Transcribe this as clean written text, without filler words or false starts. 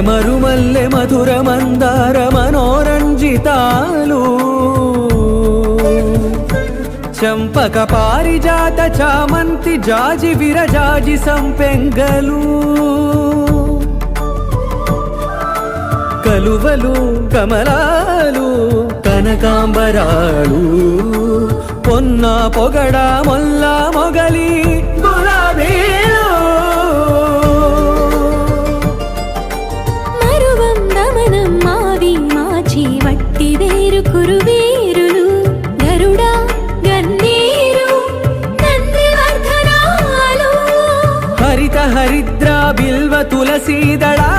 మరుమల్లె మధుర మందార మనోరంజితాలు చంపక పారిజాత చామంతి జాజి విరజాజి సంపెంగలు కలువలు కమలాలు కనకాంబరాలు పొన్న పొగడ మొల్ల మొగలి గులాబీలు మరువం దమనం మావి మాచి వట్టి వేరు కురువేరులు గరుడ గన్నేరు నందివర్ధనాలు హరిత హరిద్ర బిల్వ తులసీదళా